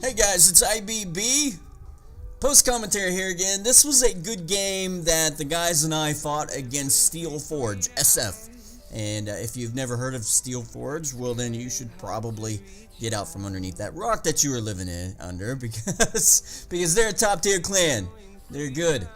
Hey guys, it's I.B.B. Post commentary here again. This was a good game that the guys and I fought against Steel Forge, SF. And if you've never heard of Steel Forge, well then you should probably get out from underneath that rock that you were living under because they're a top tier clan. They're good.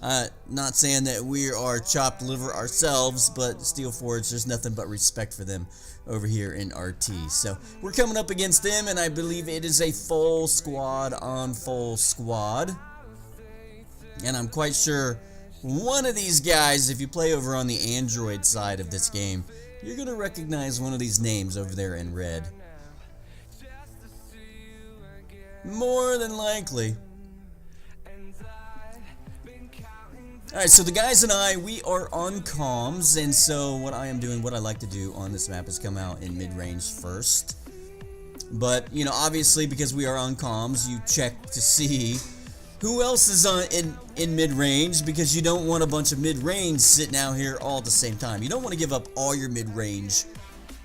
Not saying that we are chopped liver ourselves, but Steel Forge, there's nothing but respect for them over here in RT. So we're coming up against them, and I believe it is a full squad on full squad. And I'm quite sure one of these guys, if you play over on the Android side of this game, you're going to recognize one of these names over there in red. More than likely. Alright, so the guys and I, we are on comms, and so what I like to do on this map is come out in mid-range first. But, you know, obviously because we are on comms, you check to see who else is in mid-range, because you don't want a bunch of mid-range sitting out here all at the same time. You don't want to give up all your mid-range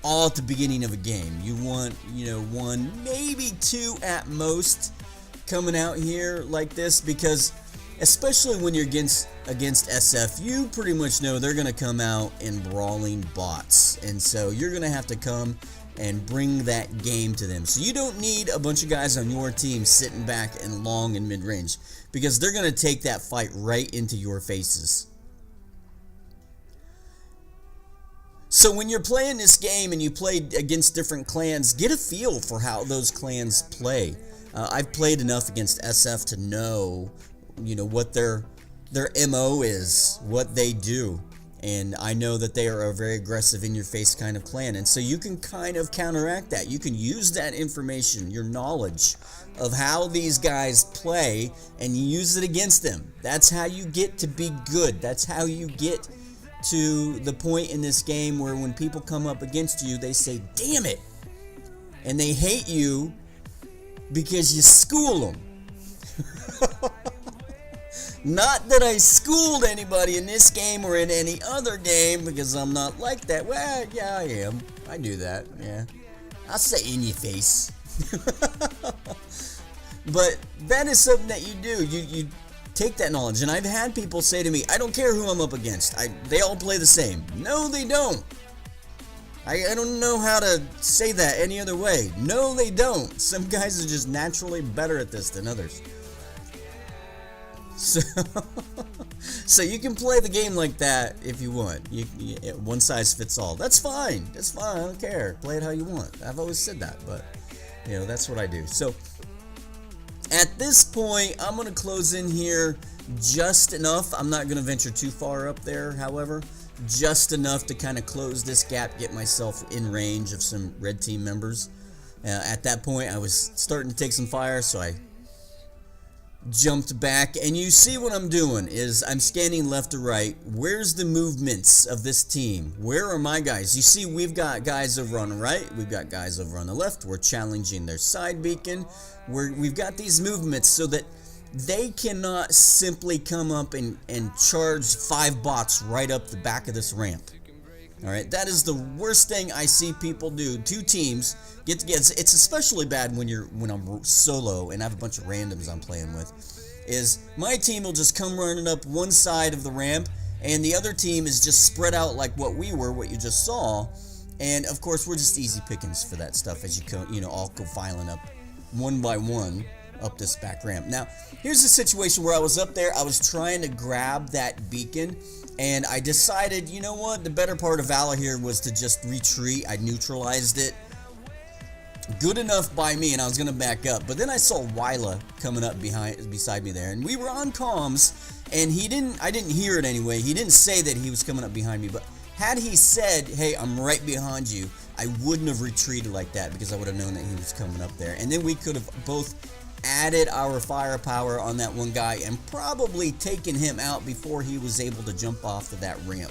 all at the beginning of a game. You want, you know, one, maybe two at most coming out here like this, because especially when you're against SF, you pretty much know they're going to come out in brawling bots. And so you're going to have to come and bring that game to them. So you don't need a bunch of guys on your team sitting back and long in mid-range, because they're going to take that fight right into your faces. So when you're playing this game and you play against different clans, get a feel for how those clans play. I've played enough against SF to know, you know, what their MO is, what they do, and I know that they are a very aggressive in your face kind of clan, and so you can kind of counteract that. You can use that information, your knowledge of how these guys play, and use it against them. That's how you get to be good. That's how you get to the point in this game where when people come up against you, they say, damn it, and they hate you because you school them. Not that I schooled anybody in this game or in any other game, because I'm not like that. Well, yeah, I am. I do that, yeah. I'll say in your face. But that is something that you do. You take that knowledge. And I've had people say to me, I don't care who I'm up against. They all play the same. No, they don't. I don't know how to say that any other way. No, they don't. Some guys are just naturally better at this than others. So you can play the game like that if you want. One size fits all. That's fine. That's fine. I don't care. Play it how you want. I've always said that, but you know, that's what I do. So at this point, I'm going to close in here just enough. I'm not going to venture too far up there, however. Just enough to kind of close this gap, get myself in range of some red team members. At that point, I was starting to take some fire, so I jumped back, and you see what I'm doing is I'm scanning left to right. Where's the movements of this team? Where are my guys? You see, we've got guys over on the right, we've got guys over on the left. We're challenging their side beacon. We've got these movements so that they cannot simply come up and charge 5 bots right up the back of this ramp. Alright, that is the worst thing I see people do. 2 teams get together. It's especially bad when I'm solo and I have a bunch of randoms I'm playing with. Is my team will just come running up one side of the ramp, and the other team is just spread out like what you just saw. And of course, we're just easy pickings for that stuff as you all go filing up one by one up this back ramp. Now, here's a situation where I was up there. I was trying to grab that beacon, and I decided, you know what, the better part of valor here was to just retreat. I neutralized it. Good enough by me, and I was going to back up. But then I saw Wyla coming up beside me there, and we were on comms, and I didn't hear it anyway. He didn't say that he was coming up behind me, but had he said, hey, I'm right behind you, I wouldn't have retreated like that, because I would have known that he was coming up there. And then we could have both added our firepower on that one guy and probably taken him out before he was able to jump off of that ramp.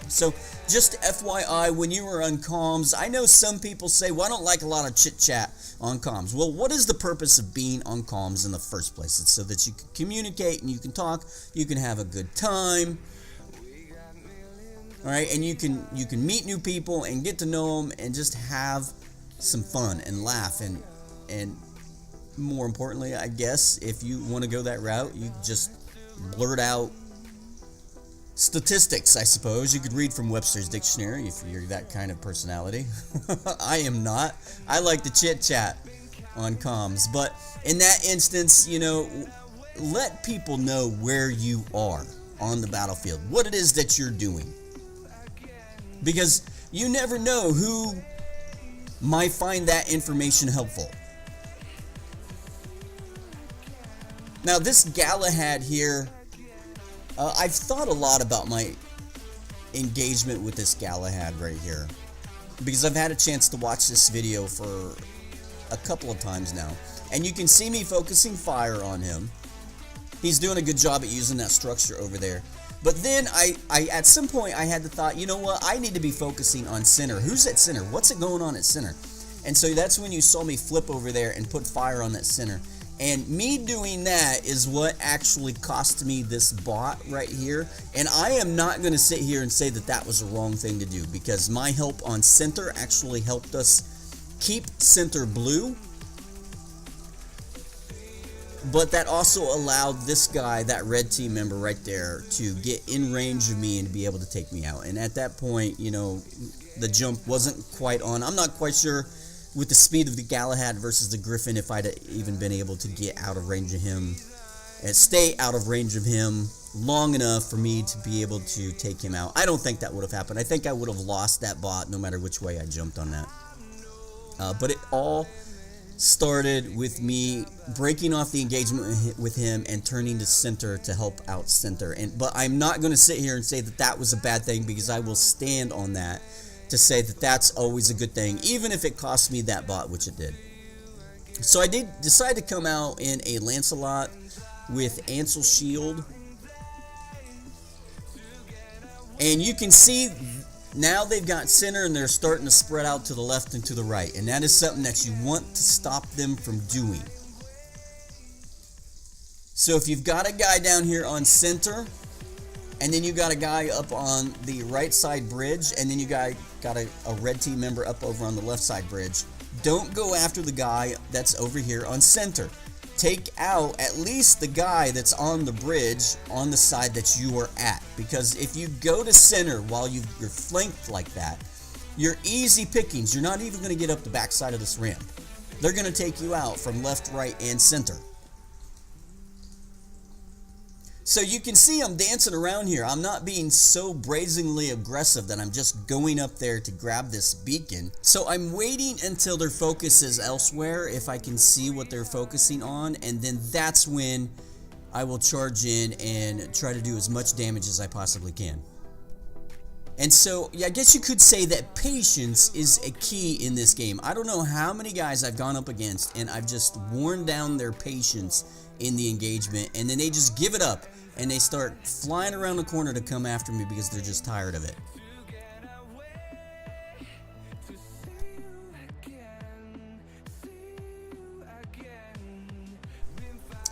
So just FYI, when you are on comms, I know some people say, well, I don't like a lot of chit chat on comms. Well, what is the purpose of being on comms in the first place? It's so that you can communicate and you can talk, you can have a good time. All right, and you can meet new people and get to know them and just have some fun and laugh and and more importantly, I guess, if you want to go that route, you just blurt out statistics, I suppose. You could read from Webster's Dictionary if you're that kind of personality. I am not. I like to chit-chat on comms. But in that instance, you know, let people know where you are on the battlefield, what it is that you're doing. Because you never know who might find that information helpful. Now, this Galahad here, I've thought a lot about my engagement with this Galahad right here, because I've had a chance to watch this video for a couple of times now, and you can see me focusing fire on him. He's doing a good job at using that structure over there. But then I at some point I had the thought, you know what, I need to be focusing on center. Who's at center? What's it going on at center? And so that's when you saw me flip over there and put fire on that center. And me doing that is what actually cost me this bot right here. And I am not going to sit here and say that that was the wrong thing to do, because my help on center actually helped us keep center blue. But that also allowed this guy, that red team member right there, to get in range of me and to be able to take me out. And at that point, you know, the jump wasn't quite on. I'm not quite sure with the speed of the Galahad versus the Griffin if I'd even been able to get out of range of him and stay out of range of him long enough for me to be able to take him out. I don't think that would have happened. I think I would have lost that bot no matter which way I jumped on that. But it all started with me breaking off the engagement with him and turning to center to help out center. But I'm not going to sit here and say that that was a bad thing, because I will stand on that to say that that's always a good thing, even if it cost me that bot, which it did. So I did decide to come out in a Lancelot with ancile shield, and you can see now they've got center and they're starting to spread out to the left and to the right, and that is something that you want to stop them from doing. So if you've got a guy down here on center, and then you got a guy up on the right side bridge, and then you got a red team member up over on the left side bridge, don't go after the guy that's over here on center. Take out at least the guy that's on the bridge on the side that you are at, because if you go to center while you're flanked like that, you're easy pickings. You're not even going to get up the backside of this ramp. They're going to take you out from left, right, and center. So you can see I'm dancing around here. I'm not being so brazenly aggressive that I'm just going up there to grab this beacon. So I'm waiting until their focus is elsewhere, if I can see what they're focusing on, and then that's when I will charge in and try to do as much damage as I possibly can. And so, yeah, I guess you could say that patience is a key in this game. I don't know how many guys I've gone up against and I've just worn down their patience in the engagement, and then they just give it up and they start flying around the corner to come after me because they're just tired of it.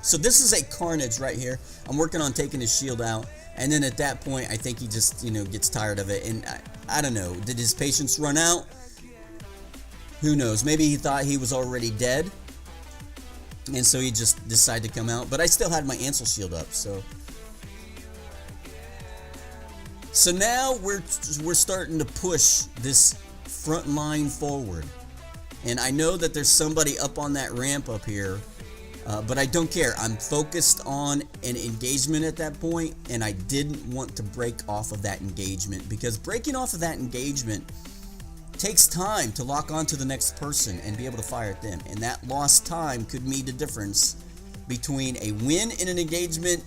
So this is a carnage right here. I'm working on taking his shield out, and then at that point I think he just, you know, gets tired of it, and I don't know, did his patience run out? Who knows? Maybe he thought he was already dead, and so he just decided to come out. But I still had my ancile shield up, so now we're starting to push this front line forward, and I know that there's somebody up on that ramp up here, but I don't care. I'm focused on an engagement at that point, and I didn't want to break off of that engagement, because breaking off of that engagement takes time to lock on to the next person and be able to fire at them, and that lost time could mean the difference between a win in an engagement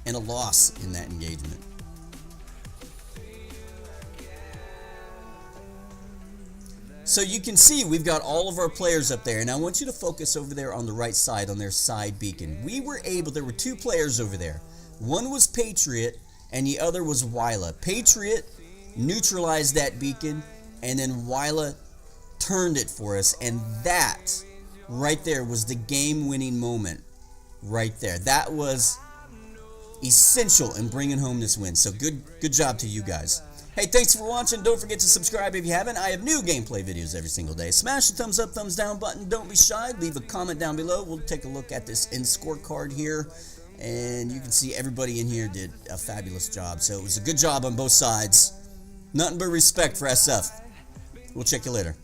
and a loss in that engagement. So you can see we've got all of our players up there, and I want you to focus over there on the right side on their side beacon. There were two players over there. One was Patriot and the other was Wyla. Patriot neutralized that beacon, and then Wyla turned it for us, and that right there was the game-winning moment right there. That was essential in bringing home this win. So good job to you guys. Hey, thanks for watching. Don't forget to subscribe if you haven't. I have new gameplay videos every single day. Smash the thumbs up, thumbs down button. Don't be shy. Leave a comment down below. We'll take a look at this end scorecard here. And you can see everybody in here did a fabulous job. So it was a good job on both sides. Nothing but respect for SF. We'll check you later.